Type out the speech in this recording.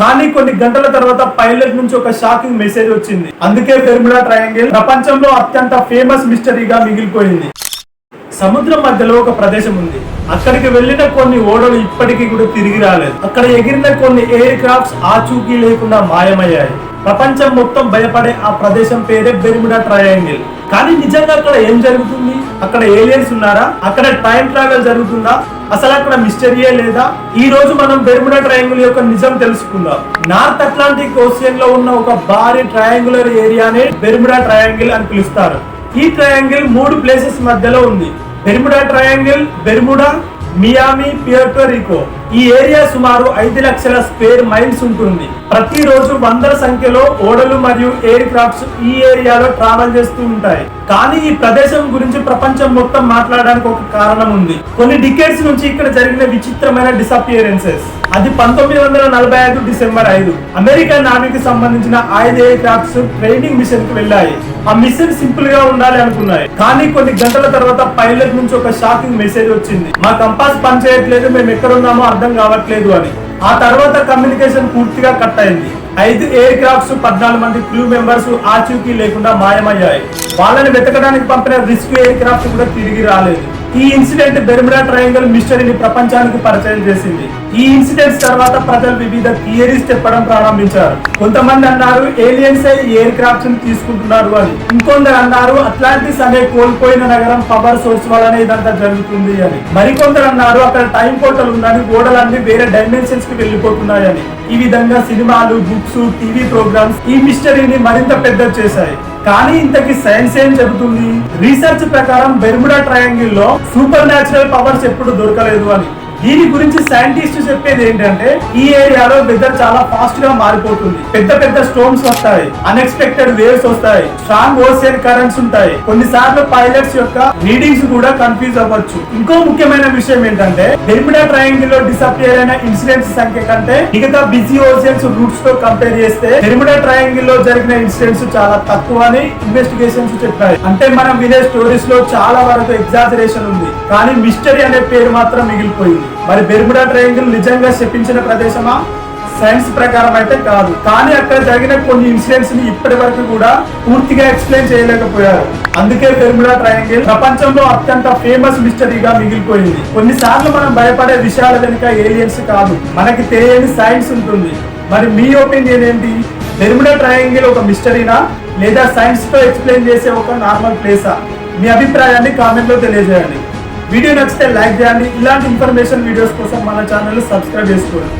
కానీ కొన్ని గంటల తర్వాత పైలట్ నుంచి ఒక షాకింగ్ మెసేజ్ వచ్చింది. అందుకే బెర్ముడా ట్రయాంగిల్ ప్రపంచంలో అత్యంత ఫేమస్ మిస్టరీగా మిగిలిపోయింది. సముద్రం మధ్యలో ఒక ప్రదేశం ఉంది. అక్కడికి వెళ్లిన కొన్ని ఓడలు ఇప్పటికీ కూడా తిరిగి రాలేదు. అక్కడ ఎగిరిన కొన్ని ఎయిర్ క్రాఫ్ట్స్ ఆచూకీ లేకుండా మాయమయ్యాయి. ప్రపంచం మొత్తం భయపడే ఆ ప్రదేశం పేరే బెర్ముడా ట్రయాంగిల్. కానీ నిజంగా అక్కడ ఏం జరుగుతుంది? అక్కడ ఏలియన్స్ ఉన్నారా? అక్కడ టైం ట్రావెల్ జరుగుతుందా? అసలు అక్కడ మిస్టరీయే లేదా? ఈ రోజు మనం బెర్ముడా ట్రయాంగిల్ యొక్క నిజం తెలుసుకుందాం. నార్త్ అట్లాంటిక్ ఓషియన్ లో ఉన్న ఒక భారీ ట్రయాంగులర్ ఏరియానే బెర్ముడా ట్రయాంగిల్ అని పిలుస్తారు. ఈ ట్రయాంగిల్ 3 ప్లేసెస్ మధ్యలో ఉంది. Bermuda triangle, Bermuda, Miami, Puerto Rico. ఈ ఏరియా సుమారు 5 లక్షల స్క్వేర్ మైల్స్ ఉంటుంది. ప్రతిరోజు వందల సంఖ్యలో ఓడలు మరియు ఎయిర్ క్రాఫ్ట్స్ ఈ ఏరియాలో ట్రావెల్ చేస్తూ ఉంటాయి. కానీ ఈ ప్రదేశం గురించి ప్రపంచం మొత్తం మాట్లాడడానికి ఒక కారణం ఉంది. కొన్ని డికేడ్స్ నుంచి ఇక్కడ జరిగిన విచిత్రమైన డిసపియరెన్సెస్. అది 1945 డిసెంబర్ 5 అమెరికా నావీకి సంబంధించిన 5 ఎయిర్ క్రాఫ్ట్స్ ట్రైనింగ్ మిషన్ కి వెళ్ళాయి. ఆ మిషన్ సింపుల్ గా ఉండాలి అనుకున్నాయి. కానీ కొన్ని గంటల తర్వాత పైలట్ నుంచి ఒక షాకింగ్ మెసేజ్ వచ్చింది. మా కంపాస్ పనిచేయట్లేదు, మేము ఎక్కడ ఉన్నామో అర్థం కావట్లేదు అని. ఆ తర్వాత కమ్యూనికేషన్ పూర్తిగా కట్ అయింది. 5 ఎయిర్ క్రాఫ్ట్స్ 14 మంది క్రూ మెంబర్స్ ఆచూకీ లేకుండా మాయమయ్యాయి. వాళ్ళని వెతకడానికి పంపిన రెస్క్యూ ఎయిర్ క్రాఫ్ట్ కూడా తిరిగి రాలేదు. ఈ ఇన్సిడెంట్ బెర్ముడా ట్రయాంగిల్ మిస్టరీని ప్రపంచానికి పరిచయం చేసింది. ఈ ఇన్సిడెంట్స్ తర్వాత ప్రజలు వివిధ థియరీస్ చెప్పడం ప్రారంభించారు. కొంతమంది అన్నారు ఏలియన్స్ ఎయిర్ క్రాఫ్ట్స్ ని తీసుకుంటున్నారు అని. ఇంకొందరు అన్నారు అట్లాంటిస్ అనే కోల్పోయిన నగరం పవర్ సోర్స్ వల్లనే ఇదంతా జరుగుతుంది అని. మరికొందరు అన్నారు అక్కడ టైం పోర్టల్ ఉందని, ఓడలన్నీ వేరే డైమెన్షన్స్ కి వెళ్లిపోతున్నాయని. ఈ విధంగా సినిమాలు, బుక్స్, టీవీ ప్రోగ్రామ్స్ ఈ మిస్టరీని మరింత పెద్ద చేశాయి. కానీ ఇంతకీ సైన్స్ ఏం చెబుతుంది? రీసెర్చ్ ప్రకారం బెర్ముడా ట్రయాంగిల్ లో సూపర్ న్యాచురల్ పవర్స్ ఎప్పుడు దొరకలేదు అని. దీని గురించి సైంటిస్ట్ చెప్పేది ఏంటంటే ఈ ఏరియాలో వెదర్ చాలా ఫాస్ట్ గా మారిపోతుంది. పెద్ద పెద్ద స్టోమ్స్ వస్తాయి, అన్ఎక్స్పెక్టెడ్ వేవ్స్ వస్తాయి, స్ట్రాంగ్ ఓషియన్ కరెంట్స్ ఉంటాయి. కొన్నిసార్లు పైలట్స్ యొక్క రీడింగ్స్ కూడా కన్ఫ్యూజ్ అవ్వచ్చు. ఇంకో ముఖ్యమైన విషయం ఏంటంటే బెర్ముడా ట్రయాంగిల్ లో డిసపియర్ అయిన ఇన్సిడెంట్స్ సంఖ్య కంటే మిగతా బిజీ ఓషియన్స్ రూట్స్ తో కంపేర్ చేస్తే బెర్ముడా ట్రయాంగిల్ లో జరిగిన ఇన్సిడెంట్స్ చాలా తక్కువ అని ఇన్వెస్టిగేషన్స్ చెప్పాయి. అంటే మనం వినే స్టోరీస్ లో చాలా వరకు ఎగ్జాజరేషన్ ఉంది, కానీ మిస్టరీ అనే పేరు మాత్రం మిగిలిపోయింది. మరి బెర్ముడా ట్రయాంగిల్ నిజంగా శపించిన ప్రదేశమా? సైన్స్ ప్రకారం అయితే కాదు. కానీ అక్కడ జరిగిన కొన్ని ఇన్సిడెంట్స్ ని ఇప్పటి వరకు కూడా పూర్తిగా ఎక్స్ప్లెయిన్ చేయలేకపోయారు. అందుకే బెర్ముడా ట్రయాంగిల్ ప్రపంచంలో అత్యంత ఫేమస్ మిస్టరీగా మిగిలిపోయింది. కొన్నిసార్లు మనం భయపడే విషయాల వెనుక ఏలియన్స్ కాదు, మనకి తెలియని సైన్స్ ఉంటుంది. మరి మీ ఒపీనియన్ ఏంటి? బెర్ముడా ట్రయాంగిల్ ఒక మిస్టరీనా, లేదా సైన్స్ తో ఎక్స్ప్లెయిన్ చేసే ఒక నార్మల్ ప్లేసా? మీ అభిప్రాయాన్ని కామెంట్ లో తెలియజేయండి. వీడియో నచ్చితే లైక్ చేయండి. ఇలాంటి ఇన్ఫర్మేషన్ వీడియోస్ కోసం మన ఛానల్ సబ్స్క్రైబ్ చేసుకోండి.